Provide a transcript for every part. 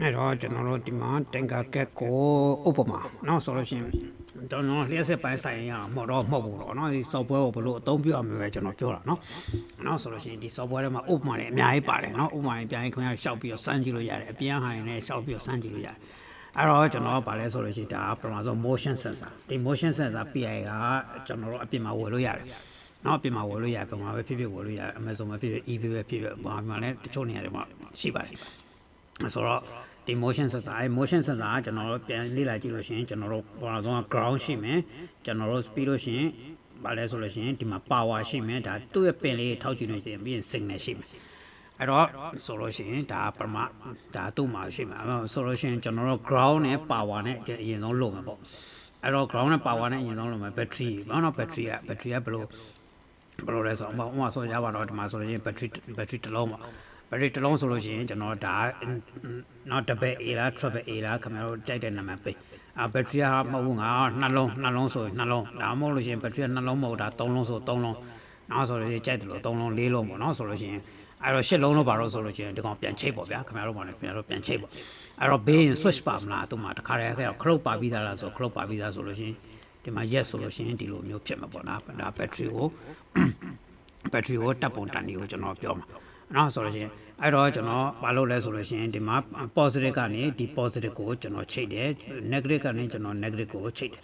အဲ့တော့ကျွန်တော်တို့ဒီမှာတင်ကာကက်ကိုဥပမာเนาะဆိုလို့ရှိရင်ကျွန်တော်လျှက်စစ်ပိုင်းဆိုင်ရမဟုတ်ဘူးတော့เนาะဒီ software ကိုဘယ်လိုအသုံးပြုရမလဲပဲကျွန်တော်ပြောတာเนาะဆိုလို့ရှိရင်ဒီ software ထဲမှာဥပမာတွေအများကြီးပါတယ်เนาะဥပမာတွေအများကြီးခင်ဗျားရှောက်ပြီးတော့စမ်းကြည့်လို့ရတယ်အပြင်ဟာတွေနဲ့ရှောက်ပြီးတော့စမ်းကြည့်လို့ရတယ်အဲ့တော့ကျွန်တော်ကဗာလဲဆိုလို့ရှိရင်ဒါပထမဆုံး motion sensor ဒီ motion sensor PI ကကျွန်တော်တို့အပြင်မှာဝယ်လို့ရတယ်နော်အပြင်မှာဝယ်လို့ရတယ်ပုံမှန်ပဲဖြစ်ဖြစ်ဝယ်လို့ရတယ် Amazon ပဲဖြစ်ဖြစ် eBay ပဲဖြစ်ဖြစ်ဘာမှလည်းတချို့နေရာတွေမှာရှိပါတယ်ဆိုတော့ဒီ motion sensor အဲ motion sensor ကကျွန်တော်တို့ပြန်လေ့လာကြည့်လို့ရှိရင်ကျွန်တော်တို့ပထမဆုံး ground ရှိမယ်ကျွန်တော်တို့ပြီးလို့ရှိရင်ဘာလဲဆိုလို့ရှိရင်ဒီမှာ power ရှိမယ်ဒါသူ့ရဲ့ပင်လေးထောက်ကြည့်လို့ရှိရင်ပြီးရင် signal ရှိမယ်အဲ့တော့ဆိုလို့ရှိရင်ဒါပထမဒါသူ့မှာရှိမှာဆိုလို့ရှိရင်ကျွန်တော်တို့ ground နဲ့ power နဲ့အရင်ဆုံးလုပ်မှာပေါ့အဲ့တော့ ground နဲ့ power နဲ့အရင်ဆုံးလုပ်မှာ battery ဘာလို့ battery ကဘယ်လိုလဲဆိုတော့ဥပမာဆိုရပါတော့ဒီမှာဆိုရင် battery တစ်လုံးပါ battery တစ်လုံးဆိုလို့ရှိရင်ကျွန်တော်ဒါနောက် double A လား triple A လားခင်ဗျားတို့ကြိုက်တဲ့နာမည်ပေးbattery ကမဟုတ်ဘူးငါနှလုံးဆိုရင်နှလုံးဒါမဟုတ်လို့ရှိရင် battery ကနှလုံးမဟုတ်ဒါ3လုံးဆို3လုံးနောက်ဆိုလို့ကြိုက်တယ်လို့3လုံး4လုံးပေါ့နော်ဆိုလို့ရှိရင်အဲ့တော့8လုံးလို့ပါတော့ဆိုလို့ရှိရင်ဒီကောင်ပြန်ချိတ်ပေါ့ဗျာခင်ဗျားတို့ပါလေခင်ဗျားတို့ပြန်ချိတ်ပေါ့အဲ့တော့ဘေးရင် switch ပါမလားသူ့မှာတခါတည်းခလုတ်ပါပြီးသားလားဆိုခလုတ်ပါပြီးသားဆိုလို့ရှိရင်ဒီမှာ yes ဆိုလို့ရှိရင်ဒီလိုမျိုးဖြစ်မှာပေါ့နော်ဒါ battery ကိုတပ်ပုံတန်ဒီကိုကျွန်တော်ပြောမှာနော်ဆိုလို့ရှိရင်အဲ့တော့ကျွန်တော်ဘာလုပ်လဲဆိုလို့ရှိရင်ဒီမှာ positive ကနေဒီ positive ကိုကျွန်တော်ချိတ်တယ် negative ကနေကျွန်တော် negative ကိုချိတ်တယ်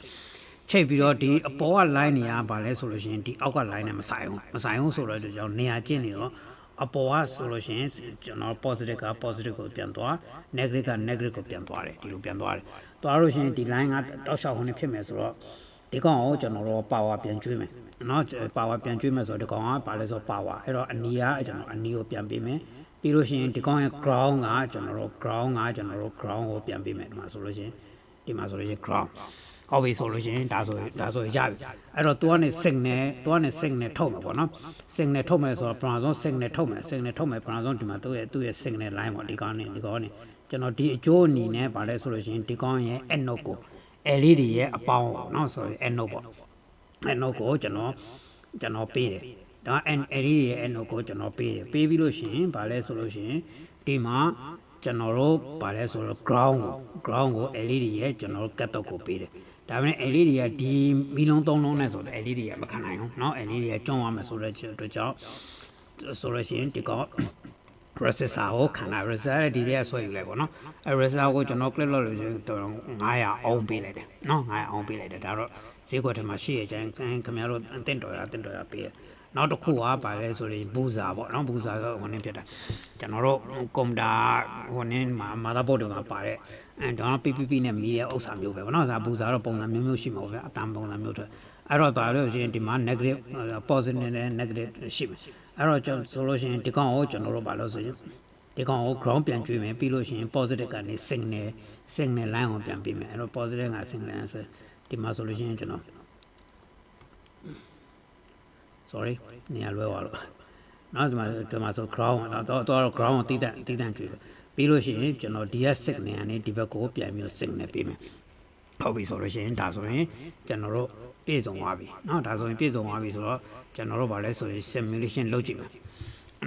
ချိတ်ပြီးတော့ဒီအပေါ်က line နေရပါလဲဆိုလို့ရှိရင်ဒီအောက်က line နဲ့မဆိုင်ဘူးဆိုတော့ကျွန်တော်နေရာကျင့်နေတော့အပေါ်ကဆိုလို့ရှိရင်ကျွန်တော် positive က positive ကိုပြန်သွား negative က negative ကိုပြန်သွားတယ်ဒီလိုပြန်သွားတယ်သွားလို့ရှိရင်ဒီ line ကတောက်လျှောက်ဟိုနေဖြစ်မယ်ဆိုတော့ဒီကောင်ကိုကျွန်တော်တို့ power ပြန်ကျွေးမယ်နော် power ပြန်ကျွေးမယ်ဆိုတော့ဒီကောင်ကဘာလဲဆိုတော့ power အဲ့တော့အနီကကျွန်တော်အနီကိုပြန်ပေးမယ်ပြီးလို့ရှိရင်ဒီကောင်ရဲ့ ground ကကျွန်တော်တို့ ground ကိုပြန်ပေးမယ်ဒီမှာဆိုလို့ရှိရင် ground ဟုတ်ပြီဆိုလို့ရှိရင်ဒါဆိုရပြီအဲ့တော့ तू ကနေ signal ထုတ်မှာပေါ့နော် signal ထုတ်မယ်ဆိုတော့ပထမဆုံး signal ထုတ်မယ်ပထမဆုံးဒီမှာသူ့ရဲ့ signal line ပေါ့ဒီကောင်နဲ့ကျွန်တော်ဒီအကျိုးအနေနဲ့ဗာလဲဆိုလို့ရှိရင်ဒီကောင်ရဲ့ anode ကို LED ရဲ့အပေါင်းပေါ့နော်ဆိုရင် anode ပေါ့ anode ကိုကျွန်တော်ပေးတယ်ဒါ LED ရဲ့ anode ကိုကျွန်တော်ပေးတယ်ပေးပြီးလို့ရှိရင်ဗာလဲဆိုလို့ရှိရင်ဒီမှာကျွန်တော်တို့ဗာလဲဆိုတော့ ground ကို LED ရဲ့ကျွန်တော်တို့ cathode ကိုပေးတယ်ဒါပေမဲ့ LED ကဒီမီလုံး3လုံးနဲ့ဆိုတော့ LED ကမခံနိုင်ဘူးเนาะ LED ကကျွန်းသွားမယ်ဆိုတဲ့အတွက်ကြောင့်ဆိုလို့ရှိရင်ဒီကောင် resistor ကိုခံတာ resistor ဒီထဲဆွဲယူလိုက်ပေါ့နော်အဲ resistor ကိုကျွန်တော် click လုပ်လို့ရှိရင်900 ohm ပေးလိုက်တယ်เนาะ900 ohm ပေးလိုက်တယ်ဒါတော့ဈေးကွက်ထဲမှာရှိရကြရင်ခင်ဗျားတို့တင်တော်ရပေးနောက်တစ်ခုကပါလဲဆိုရင်ဘူဇာပေါ့နော်ဘူဇာကဟိုနည်းဖြစ်တာကျွန်တော်တို့ကွန်ပျူတာဟိုနည်းမှာ motherboard တွေမှာပါတဲ့ကျွန်တော် PPP နဲ့မီးရဲ့ဥစ္စာမျိုးပဲပေါ့နော်ဘူဇာတော့ပုံစံမျိုးရှိမှာပဲအတန်ပုံစံမျိုးတွေအဲ့တော့ပါလို့ရှိရင်ဒီမှာ negative positive နဲ့ negative ရှိမယ်အဲ့တော့ဆိုလို့ရှိရင်ဒီကောင်ကိုကျွန်တော်တို့ပါလို့ဆိုရင်ဒီကောင်ကို ground ပြန်ကျွေးမယ်ပြီးလို့ရှိရင် positive ကနေ signal line ကိုပြန်ပေးမယ်အဲ့တော့ positive က signal line ဆိုဒီမှာဆိုလို့ရှိရင်ကျွန်တော်sorry နေရာလွဲသွားလို့နောက်ဒီမှာဆို ground တော့ ground ကိုတီးတန့်ကျွေးပြီးလို့ရှိရင်ကျွန်တော် DS signal ကနေဒီဘက်ကိုပြန်ပြီး signal ပေးမယ်ဟုတ်ပြီဆိုလို့ရှိရင်ဒါဆိုရင်ကျွန်တော်တို့ပြည့်စုံသွားပြီเนาะဒါဆိုရင်ပြည့်စုံသွားပြီဆိုတော့ကျွန်တော်တို့ဗာလဲဆိုရင် simulation လုပ်ကြည့်မယ်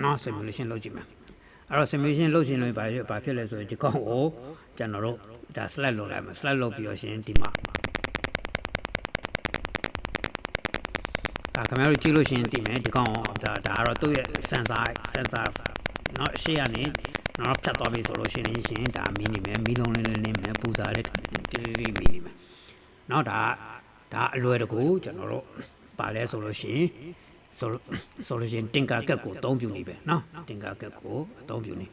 เนาะ simulation လုပ်ကြည့်မယ်အဲ့တော့ simulation လုပ်ရှင်လို့ဗာဖြစ်လဲဆိုရင်ဒီကောင်ကိုကျွန်တော်တို့ဒါ select လုပ်လိုက်မယ် select လုပ်ပြီးတော့ရှင်ဒီမှာခင်ဗျားတို့ကြည့်လို့ရှိရင်သိမယ်ဒီကောင်ဒါကတော့သူ့ရဲ့ sensor เนาะရှေ့ကနေနော်ဖြတ်သွားပြီဆိုလို့ရှိရင်ဒါမီနေမယ်မီလုံးလေးနေမယ်ပူစားလေးတိမီနေမယ်နော်ဒါအလွယ်တကူကျွန်တော်တို့ပါလဲဆိုလို့ရှိရင်ဆိုလို့ရှိရင်တင်ကာကက်ကိုအသုံးပြုနေပဲနော်တင်ကာကက်ကိုအသုံးပြုနေ